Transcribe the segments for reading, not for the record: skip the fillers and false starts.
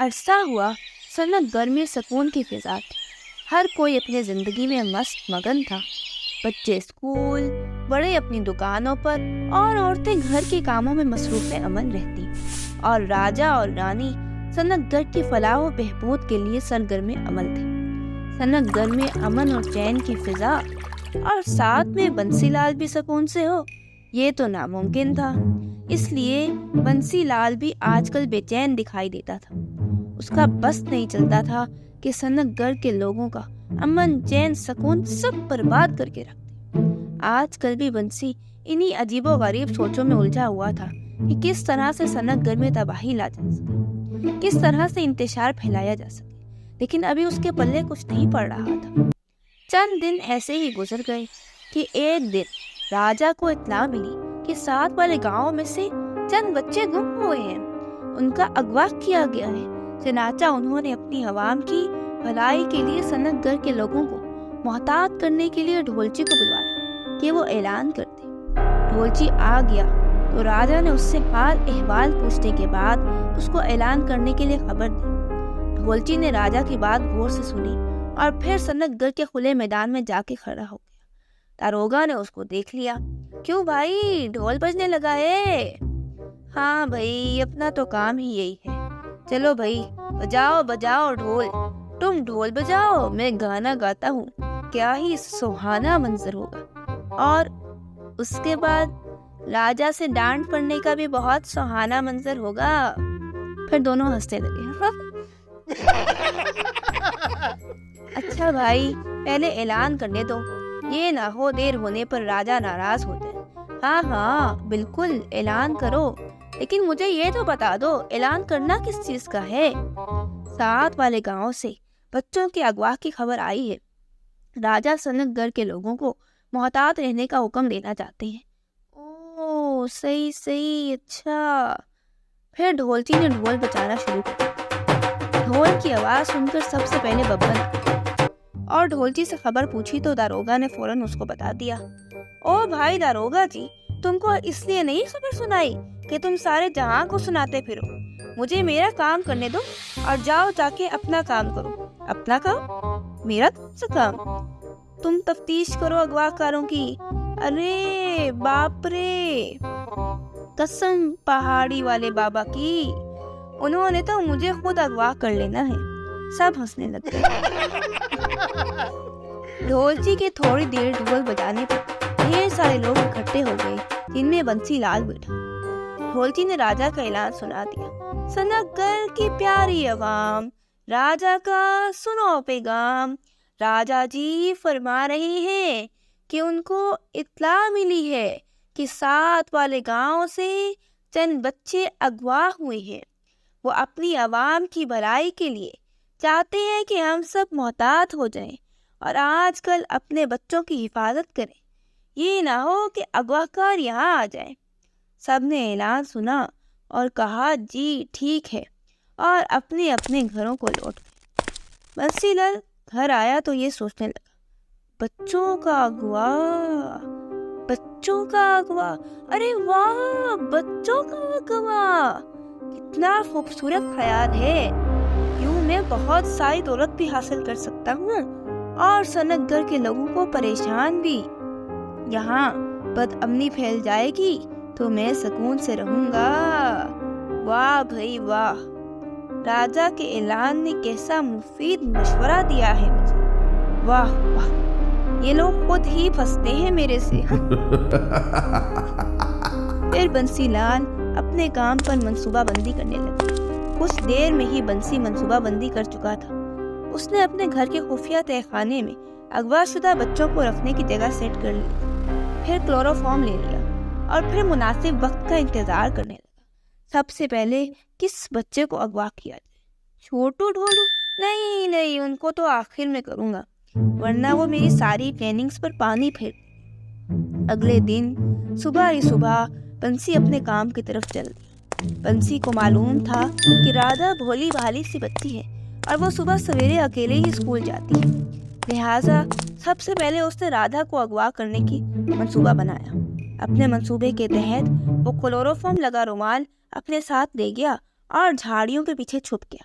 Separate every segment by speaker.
Speaker 1: عرصہ ہوا سنت گھر میں سکون کی فضا تھی۔ ہر کوئی اپنے زندگی میں مست مگن تھا۔ بچے اسکول، بڑے اپنی دکانوں پر اور عورتیں گھر کے کاموں میں مصروف عمل رہتی، اور راجا اور رانی سنت گھر کی فلاح و بہبود کے لیے سرگرم عمل تھے۔ سنت گھر میں امن اور چین کی فضا اور ساتھ میں بنسی لال بھی سکون سے ہو، یہ تو ناممکن تھا۔ اس لیے بنسی لال بھی آج کل بے چین دکھائی دیتا تھا۔ اس کا بس نہیں چلتا تھا کہ سنت گھر کے لوگوں کا امن، چین، سکون سب برباد کر کے رکھ دے۔ آج کل بھی بنسی انہی عجیب و غریب سوچوں میں الجھا ہوا تھا کہ کس طرح سے سنت گھر میں تباہی لا جا سکے، کس طرح سے انتشار پھیلایا جا سکے، لیکن ابھی اس کے پلے کچھ نہیں پڑ رہا تھا۔ چند دن ایسے ہی گزر گئے کہ ایک دن راجا کو اطلاع ملی کہ ساتھ والے گاؤں میں سے چند بچے گم ہوئے ہیں، ان کا اغوا کیا گیا ہے۔ چنانچہ انہوں نے اپنی عوام کی بھلائی کے لیے سنت گھر کے لوگوں کو محتاط کرنے کے لیے ڈھولچی کو بلوایا کہ وہ اعلان کر دے۔ ڈھولچی آ گیا تو راجا نے اس سے حال احوال پوچھنے کے بعد اس کو اعلان کرنے کے لیے خبر دی۔ ڈھولچی نے راجا کی بات غور سے سنی اور پھر سنت گھر کے کھلے میدان میں جا کے کھڑا ہو گیا۔ داروغہ نے اس کو دیکھ لیا۔ کیوں بھائی، ڈھول بجنے لگا ہے؟ ہاں بھائی، اپنا تو کام ہی یہی ہے۔ چلو بھائی، بجاؤ بجاؤ ڈھول، تم ڈھول بجاؤ، میں گانا گاتا ہوں، کیا ہی سہانا منظر ہوگا۔ اور اس کے بعد راجا سے ڈانٹ پڑنے کا بھی بہت سہانا منظر ہوگا۔ پھر دونوں ہنسنے لگے۔ اچھا بھائی، پہلے اعلان کرنے دو، یہ نہ ہو دیر ہونے پر راجا ناراض ہو جائے۔ ہاں ہاں بالکل، اعلان کرو، لیکن مجھے یہ تو بتا دو اعلان کرنا کس چیز کا ہے؟ ساتھ والے گاؤں سے بچوں کے اغوا کی خبر آئی ہے۔ راجا سنت گھر کے لوگوں کو محتاط رہنے کا حکم دینا چاہتے ہیں۔ اوہ صحیح صحیح، اچھا۔ پھر ڈھولچی نے ڈھول بجانا شروع کر دیا۔ ڈھول کی آواز سن کر سب سے پہلے ببن آیا اور ڈھولچی سے خبر پوچھی تو داروغہ نے فوراً اس کو بتا دیا۔ او بھائی داروغہ جی، تم کو اس لیے نہیں خبر سنائی کہ تم سارے جہاں کو سناتے پھرو؟ مجھے میرا کام کرنے دو اور جاؤ جا کے اپنا کام کرو۔ اپنا کام؟ میرا کون سا کام؟ تم تفتیش کرو اغوا کاروں کی۔ ارے باپ رے، قسم پہاڑی والے بابا کی، انہوں نے تو مجھے خود اغوا کر لینا ہے۔ سب ہنسنے لگ گئے۔ ڈھولچی کے تھوڑی دیر ڈھول بجانے پر ڈھیر سارے لوگ اکٹھے ہو گئے، جن میں بنسی لال بیٹھا۔ ڈھولچی نے راجا کا اعلان سنا دیا۔ سنت گھر کی پیاری عوام، راجا کا سنو پیغام۔ راجا جی فرما رہے ہیں کہ ان کو اطلاع ملی ہے کہ ساتھ والے گاؤں سے چند بچے اغوا ہوئے ہیں۔ وہ اپنی عوام کی بھلائی کے لیے چاہتے ہیں کہ ہم سب محتاط ہو جائیں اور آج کل اپنے بچوں کی حفاظت کریں، یہ نہ ہو کہ اغوا کار یہاں آ جائیں۔ سب نے اعلان سنا اور کہا جی ٹھیک ہے، اور اپنے اپنے گھروں کو لوٹ گئے۔ بنسی لال گھر آیا تو یہ سوچنے لگا، بچوں کا اغوا، بچوں کا اغوا، ارے واہ، بچوں کا اغوا، کتنا خوبصورت خیال ہے۔ یوں میں بہت ساری دولت بھی حاصل کر سکتا ہوں اور سنت گھر کے لوگوں کو پریشان بھی۔ یہاں بد امنی پھیل جائے گی تو میں سکون سے رہوں گا۔ واہ بھائی واہ، راجا کے اعلان نے کیسا مفید مشورہ دیا ہے مجھے۔ واہ واہ، یہ لوگ خود ہی پھنستے ہیں میرے سے۔ پھر بنسی لال اپنے کام پر منصوبہ بندی کرنے لگا۔ کچھ دیر میں ہی بنسی منصوبہ بندی کر چکا تھا۔ اس نے اپنے گھر کے خفیہ تہہ خانے میں اغوا شدہ بچوں کو رکھنے کی جگہ سیٹ کر لی، پھر کلوروفارم لے لیا اور پھر مناسب وقت کا انتظار کرنے لگا۔ سب سے پہلے کس بچے کو اغوا کیا جائے؟ چھوٹو ڈھولو؟ نہیں نہیں، ان کو تو آخر میں کروں گا، ورنہ وہ میری ساری پلاننگز پر پانی پھیر۔ اگلے دن صبح ہی صبح بنسی اپنے کام کی طرف چل دیا۔ بنسی کو معلوم تھا کہ راجا بھولی بھالی سی بچی ہے اور وہ صبح سویرے اکیلے ہی اسکول جاتی ہے، لہٰذا سب سے پہلے اس نے راجا کو اغوا کرنے کی منصوبہ بنایا۔ اپنے منصوبے کے تحت وہ کلوروفارم لگا رومال اپنے ساتھ لے گیا اور جھاڑیوں کے پیچھے چھپ گیا۔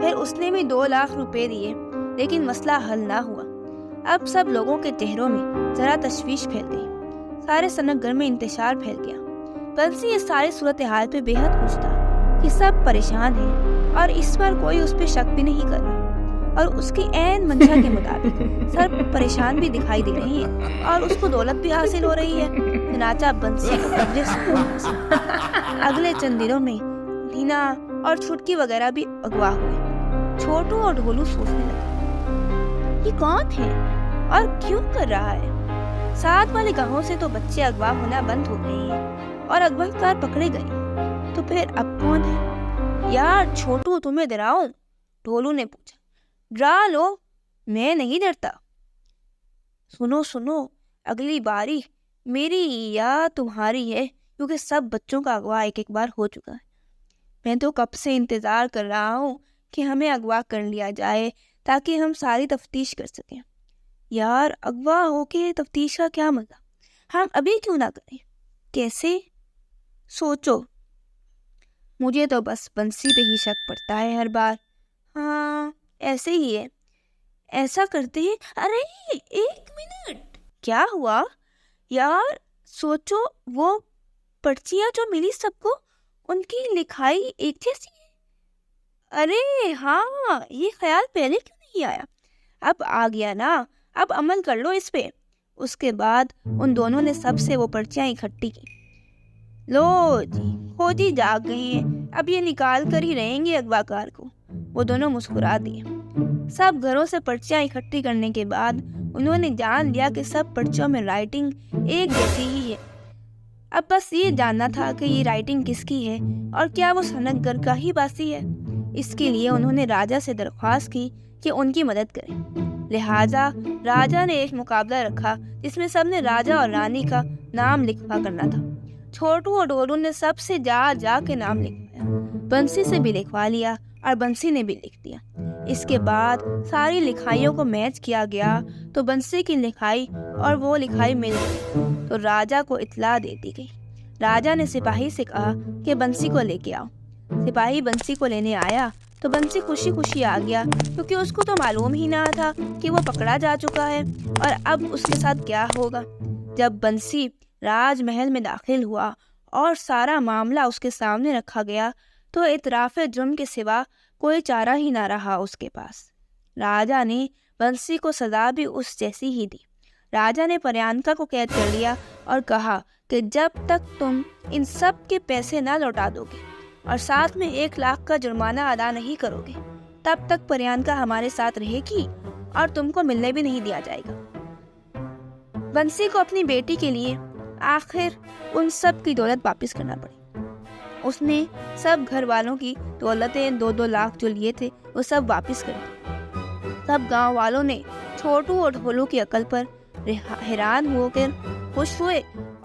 Speaker 1: پھر اس نے بھی 2 لاکھ روپے دیے، لیکن مسئلہ حل نہ ہوا۔ اب سب لوگوں کے چہروں میں ذرا تشویش پھیل گئی، سارے سنک گھر میں انتشار پھیل گیا۔ بنسی اس ساری صورتحال پہ بے حد خوش تھا کہ سب پریشان ہیں اور اس پر کوئی اس پہ شک بھی نہیں کر رہا، اور اس کی عین منشا کے مطابق سب پریشان بھی دکھائی دے رہی ہیں اور اس کو دولت بھی حاصل ہو رہی ہے۔ چنانچہ بنسی کو قدرے سکون حاصل۔ اگلے چند دنوں میں لینا اور چھٹکی وغیرہ بھی اغوا ہوئے۔ چھوٹو اور ڈھولو سوچنے لگے، یہ کون ہے اور کیوں کر رہا ہے؟ ساتھ والے گاؤں سے تو بچے اغوا ہونا بند ہو گئے ہیں اور اغوا کار پکڑے گئے، تو پھر اب کون ہے؟ یار چھوٹو، تمہیں ڈراؤں؟ ڈھولو نے پوچھا۔ ڈرا لو، میں نہیں ڈرتا۔ سنو، اگلی باری میری یا تمہاری ہے، کیونکہ سب بچوں کا اغوا ایک بار ہو چکا ہے۔ میں تو کب سے انتظار کر رہا ہوں کہ ہمیں اغوا کر لیا جائے تاکہ ہم ساری تفتیش کر سکیں۔ یار اغوا ہو کے تفتیش کا کیا مزہ، ہم ابھی کیوں نہ کریں؟ کیسے؟ سوچو۔ مجھے تو بس بنسی پہ ہی شک پڑتا ہے ہر بار۔ ہاں ایسے ہی ہے، ایسا کرتے ہیں۔ ارے 1 منٹ، کیا ہوا؟ یار سوچو، وہ پرچیاں جو ملی سب کو، ان کی لکھائی ایک جیسی ہے۔ ارے ہاں، یہ خیال پہلے کیوں نہیں آیا؟ اب آ گیا نا، اب عمل کر لو اس پہ۔ اس کے بعد ان دونوں نے سب سے وہ پرچیاں اکٹھی کی۔ لو جی، کھوجی جاگ گئی ہیں، اب یہ نکال کر ہی رہیں گے اغوا کار کو۔ وہ دونوں مسکرا دیے۔ سب گھروں سے پرچیاں اکٹھی کرنے کے بعد انہوں نے جان لیا کہ سب پرچیوں میں رائٹنگ ایک جیسی ہی ہے۔ اب بس یہ جاننا تھا کہ یہ رائٹنگ کس کی ہے اور کیا وہ سنک گھر کا ہی باسی ہے۔ اس کے لیے انہوں نے راجا سے درخواست کی کہ ان کی مدد کریں۔ لہٰذا راجا نے ایک مقابلہ رکھا جس میں سب نے راجا اور رانی کا نام لکھوا کرنا تھا۔ چھوٹو اور ڈھولو نے سب سے جا کے نام لکھوایا۔ بنسی سے بھی لکھوا لیا اور بنسی نے بھی لکھ دیا۔ اس کے بعد ساری لکھائیوں کو میچ کیا گیا تو بنسی کی لکھائی اور وہ لکھائی مل گئی تو راجا کو اطلاع دے دی گئی۔ راجا نے سپاہی سے کہا کہ بنسی کو لے کے آؤ۔ سپاہی بنسی کو لینے آیا تو بنسی خوشی خوشی آ گیا، کیونکہ اس کو تو معلوم ہی نہ تھا کہ وہ پکڑا جا چکا ہے اور اب اس کے ساتھ کیا ہوگا۔ جب بنسی راج محل میں داخل ہوا اور سارا معاملہ اس کے سامنے رکھا گیا تو اعتراف جرم کے سوا کوئی چارہ ہی نہ رہا اس کے پاس۔ راجا نے بنسی کو سزا بھی اس جیسی ہی دی۔ راجا نے پریانکا کو قید کر لیا اور کہا کہ جب تک تم ان سب کے پیسے نہ لوٹا دو گے اور ساتھ میں 1 لاکھ کا جرمانہ ادا نہیں کرو گے، تب تک پریانکا ہمارے ساتھ رہے گی اور تم کو ملنے بھی نہیں دیا جائے گا۔ بنسی کو اپنی بیٹی کے لیے آخر ان سب کی دولت واپس کرنا پڑی۔ اس نے سب گھر والوں کی دولتیں 2 لاکھ جو لیے تھے وہ سب واپس کر دی۔ سب گاؤں والوں نے چھوٹو اور ڈھولو کی عقل پر حیران ہو کر خوش ہوئے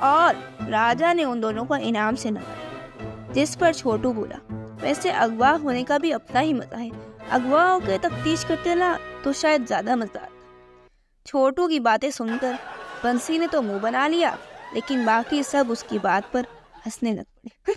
Speaker 1: اور راجا نے ان دونوں کو انعام سے نوازا، جس پر چھوٹو بولا، ویسے اغوا ہونے کا بھی اپنا ہی مزہ ہے، اغوا ہو کے تفتیش کرتے نا تو شاید زیادہ مزہ آتا۔ چھوٹو کی باتیں سن کر بنسی نے تو منہ بنا لیا، لیکن باقی سب اس کی بات پر ہنسنے لگ پڑے۔